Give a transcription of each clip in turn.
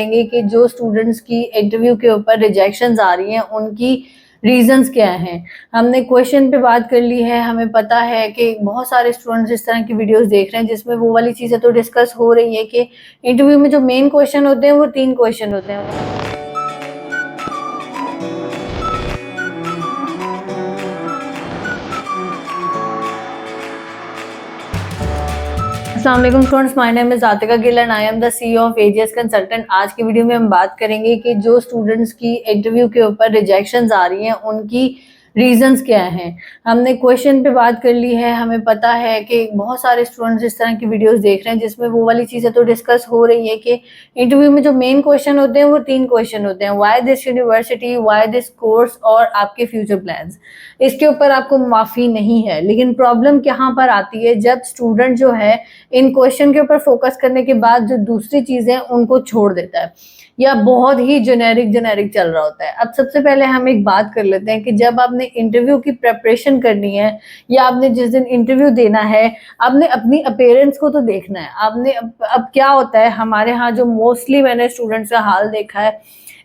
देंगे कि जो स्टूडेंट्स की इंटरव्यू के ऊपर रिजेक्शंस आ रही हैं उनकी रीजंस क्या हैं। हमने क्वेश्चन पे बात कर ली है, हमें पता है कि बहुत सारे स्टूडेंट्स इस तरह की वीडियोस देख रहे हैं जिसमें वो वाली चीज़ें तो डिस्कस हो रही है कि इंटरव्यू में जो मेन क्वेश्चन होते हैं वो 3 क्वेश्चन होते हैं। अस्सलाम वालेकुम students, my name is Atika Gill and I am the CEO of AGS consultant. आज की वीडियो में हम बात करेंगे कि जो स्टूडेंट्स की इंटरव्यू के ऊपर रिजेक्शंस आ रही हैं उनकी रीजंस क्या हैं। हमने क्वेश्चन पे बात कर ली है, हमें पता है कि बहुत सारे स्टूडेंट्स इस तरह की वीडियोस देख रहे हैं जिसमें वो वाली चीज़ें तो डिस्कस हो रही है कि इंटरव्यू में जो मेन क्वेश्चन होते हैं वो 3 क्वेश्चन होते हैं, why this university, why this course और आपके फ्यूचर प्लान्स। इसके ऊपर आपको माफ़ी नहीं है, लेकिन प्रॉब्लम कहाँ पर आती है जब स्टूडेंट जो है इन क्वेश्चन के ऊपर फोकस करने के बाद जो दूसरी चीजें उनको छोड़ देता है या बहुत ही जेनेरिक चल रहा होता है। अब सबसे पहले हम एक बात कर लेते हैं कि जब आपने इंटरव्यू की प्रेपरेशन करनी है या आपने जिस दिन इंटरव्यू देना है, आपने अपनी अपीयरेंस को तो देखना है। आपने अब क्या होता है हमारे यहाँ जो मोस्टली मैंने स्टूडेंट्स का हाल देखा है,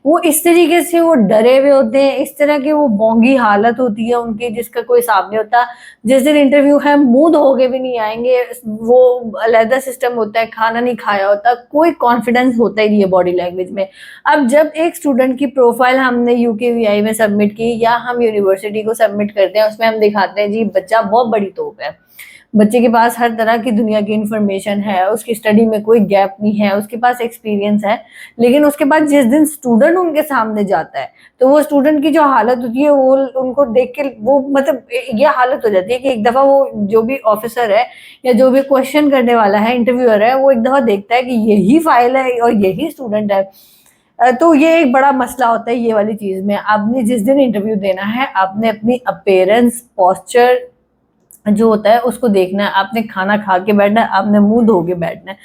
वो इस तरीके से वो डरे हुए होते हैं, इस तरह की वो बोंगी हालत होती है उनकी जिसका कोई हिसाब नहीं होता। जिस दिन इंटरव्यू है मुंह धो के भी नहीं आएंगे, वो अलहदा सिस्टम होता है, खाना नहीं खाया होता, कोई कॉन्फिडेंस होता ही नहीं है बॉडी लैंग्वेज में। अब जब एक स्टूडेंट की प्रोफाइल हमने यूकेवीआई में सबमिट की या हम यूनिवर्सिटी को सबमिट करते हैं, उसमें हम दिखाते हैं जी बच्चा बहुत बड़ी तोप है, बच्चे के पास हर तरह की दुनिया की इंफॉर्मेशन है, उसकी स्टडी में कोई गैप नहीं है, उसके पास एक्सपीरियंस है, लेकिन उसके बाद जिस दिन स्टूडेंट उनके सामने जाता है तो वो स्टूडेंट की जो हालत होती है वो उनको देख के वो मतलब ये हालत हो जाती है कि एक दफ़ा वो जो भी ऑफिसर है या जो भी क्वेश्चन करने वाला है, इंटरव्यूअर है, वो एक दफ़ा देखता है कि यही फाइल है और यही स्टूडेंट है। तो ये एक बड़ा मसला होता है ये वाली चीज़ में। आपने जिस दिन इंटरव्यू देना है आपने अपनी अपीयरेंस, पोस्चर जो होता है उसको देखना है, आपने खाना खा के बैठना है, आपने मुंह धो के बैठना है।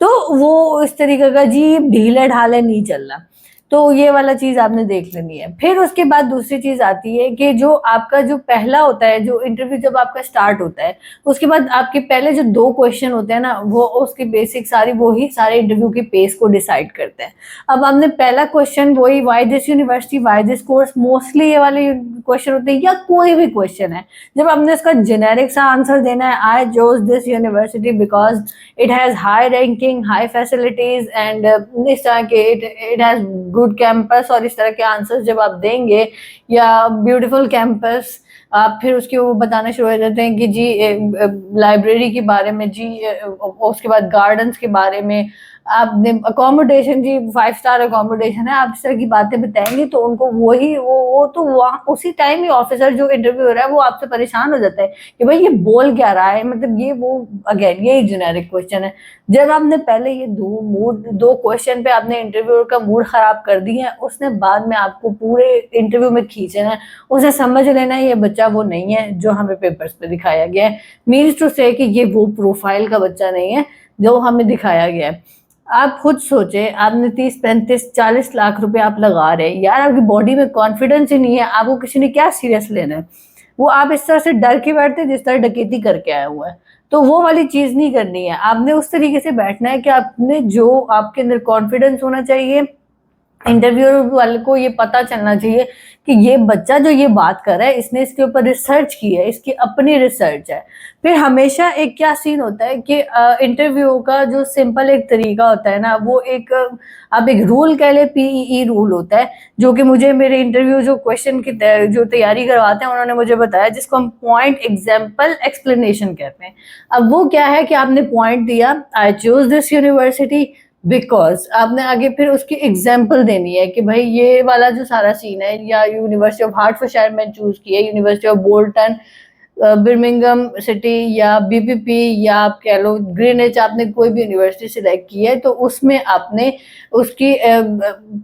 तो वो इस तरीके का जी ढीले ढाले नहीं चलना, तो ये वाला चीज आपने देख लेनी है। फिर उसके बाद दूसरी चीज आती है कि जो आपका जो पहला होता है, जो इंटरव्यू जब आपका स्टार्ट होता है उसके बाद आपके पहले जो 2 क्वेश्चन होते हैं ना, वो उसकी बेसिक सारी वही सारे इंटरव्यू के पेस को डिसाइड करते हैं। अब हमने पहला क्वेश्चन वही why this university, why this course, mostly ये वाले क्वेश्चन होते हैं या कोई भी क्वेश्चन है। जब हमने इसका जेनेरिक सा आंसर देना है, I chose this university because it has high ranking, high facilities and इस तरह के इट हैज गुड कैंपस, और इस तरह के आंसर्स जब आप देंगे या ब्यूटीफुल कैंपस, आप फिर उसके वो बताना शुरू हो जाते हैं कि जी लाइब्रेरी के बारे में, जी उसके बाद गार्डन्स के बारे में, आपने अकोमोडेशन, जी 5 स्टार अकोमोडेशन है, आप इस तरह की बातें बताएंगे तो उनको वही वो तो वहाँ उसी टाइम ही ऑफिसर जो इंटरव्यू हो रहा है वो आपसे परेशान हो जाता है कि भाई ये बोल क्या रहा है, मतलब ये वो अगेन ये जेनेरिक क्वेश्चन है। जब आपने पहले ये दो क्वेश्चन पे आपने इंटरव्यूअर का मूड खराब कर दिया है, उसने बाद में आपको पूरे इंटरव्यू में खींचना है, उसे समझ लेना है ये बच्चा वो नहीं है जो हमें पेपर्स पे दिखाया गया है, मीन्स टू से कि ये वो प्रोफाइल का बच्चा नहीं है जो हमें दिखाया गया है। आप खुद सोचे, आपने 30, 35, 40 लाख रुपए आप लगा रहे हैं यार, आपकी बॉडी में कॉन्फिडेंस ही नहीं है, आपको किसी ने क्या सीरियस लेना है। वो आप इस तरह से डर के बैठते जिस तरह डकैती करके आया हुआ है, तो वो वाली चीज नहीं करनी है। आपने उस तरीके से बैठना है कि आपने जो आपके अंदर कॉन्फिडेंस होना चाहिए, इंटरव्यूअर वाले को ये पता चलना चाहिए कि ये बच्चा जो ये बात कर रहा है इसने इसके ऊपर रिसर्च की है, इसकी अपनी रिसर्च है। फिर हमेशा एक क्या सीन होता है कि इंटरव्यू का जो सिंपल एक तरीका होता है ना, वो एक अब एक रूल कह ले, पीईई रूल होता है, जो कि मुझे मेरे इंटरव्यू जो क्वेश्चन की जो तैयारी करवाते हैं उन्होंने मुझे बताया, जिसको हम पॉइंट एग्जाम्पल एक्सप्लेनेशन कहते हैं। अब वो क्या है कि आपने पॉइंट दिया, I choose this university because, आपने आगे फिर उसकी एग्जाम्पल देनी है कि भाई ये वाला जो सारा सीन है, या यूनिवर्सिटी ऑफ हार्टफोर्डशायर में चूज की है, यूनिवर्सिटी ऑफ बोल्टन, बिर्मिंगम सिटी या बीपीपी, या आप कह लो ग्रीनविच, आपने कोई भी यूनिवर्सिटी सिलेक्ट की है तो उसमें आपने उसकी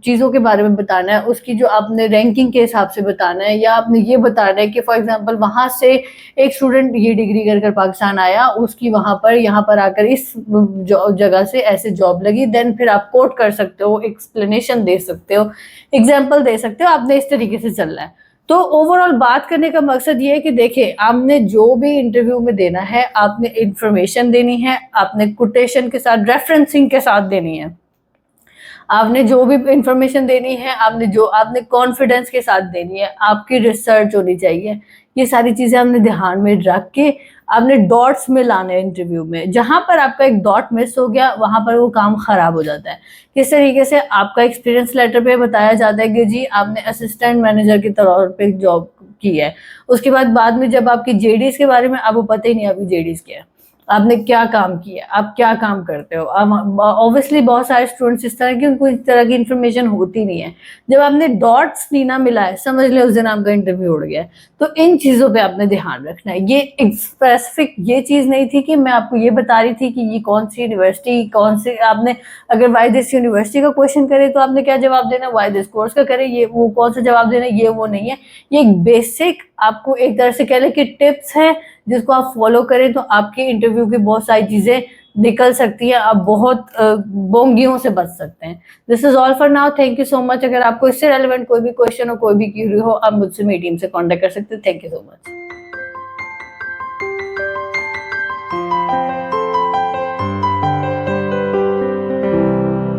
चीज़ों के बारे में बताना है, उसकी जो आपने रैंकिंग के हिसाब से बताना है, या आपने ये बताना है कि फॉर एग्जांपल वहाँ से एक स्टूडेंट ये डिग्री कर कर पाकिस्तान आया, उसकी वहाँ पर यहाँ पर आकर इस जगह से ऐसे जॉब लगी, देन फिर आप कोट कर सकते हो, एक्सप्लेनेशन दे सकते हो, एग्जाम्पल दे सकते हो। आपने इस तरीके से चलना है। तो ओवरऑल बात करने का मकसद ये है कि देखिए, आपने जो भी इंटरव्यू में देना है, आपने इंफॉर्मेशन देनी है, आपने कोटेशन के साथ, रेफरेंसिंग के साथ देनी है। आपने जो भी इंफॉर्मेशन देनी है, आपने कॉन्फिडेंस के साथ देनी है, आपकी रिसर्च होनी चाहिए। ये सारी चीजें आपने ध्यान में रख के आपने डॉट्स में लाने इंटरव्यू में। जहां पर आपका एक डॉट मिस हो गया वहां पर वो काम खराब हो जाता है। किस तरीके से आपका एक्सपीरियंस लेटर पे बताया जाता है कि जी आपने असिस्टेंट मैनेजर के तौर पे जॉब की है, उसके बाद में जब आपकी जेडीज के बारे में आपको पता ही नहीं आपकी जेडीज क्या है, आपने क्या काम किया, आप क्या काम करते हो। अब ऑब्वियसली बहुत सारे स्टूडेंट्स इस तरह की, उनको इस तरह की इन्फॉर्मेशन होती नहीं है। जब आपने डॉट्स नहीं ना मिला है, समझ ले उस दिन आपका इंटरव्यू उड़ गया है। तो इन चीजों पे आपने ध्यान रखना है। ये एक स्पेसिफिक ये चीज नहीं थी कि मैं आपको ये बता रही थी कि ये कौन सी यूनिवर्सिटी, कौन सी आपने अगर वाई दिस यूनिवर्सिटी का क्वेश्चन करे तो आपने क्या जवाब देना, वाई दिस कोर्स का करे ये वो कौन सा जवाब देना, ये वो नहीं है। ये एक बेसिक आपको एक तरह से कह ले कि टिप्स है, जिसको आप फॉलो करें तो आपके इंटरव्यू की बहुत सारी चीजें निकल सकती है, आप बहुत बोंगियों से बच सकते हैं। This is all for now, thank you so much. अगर आपको इससे रेलिवेंट कोई भी क्वेश्चन हो, कोई भी क्यूरी हो, आप मुझसे मेरी टीम से कांटेक्ट कर सकते हैं। Thank you so much.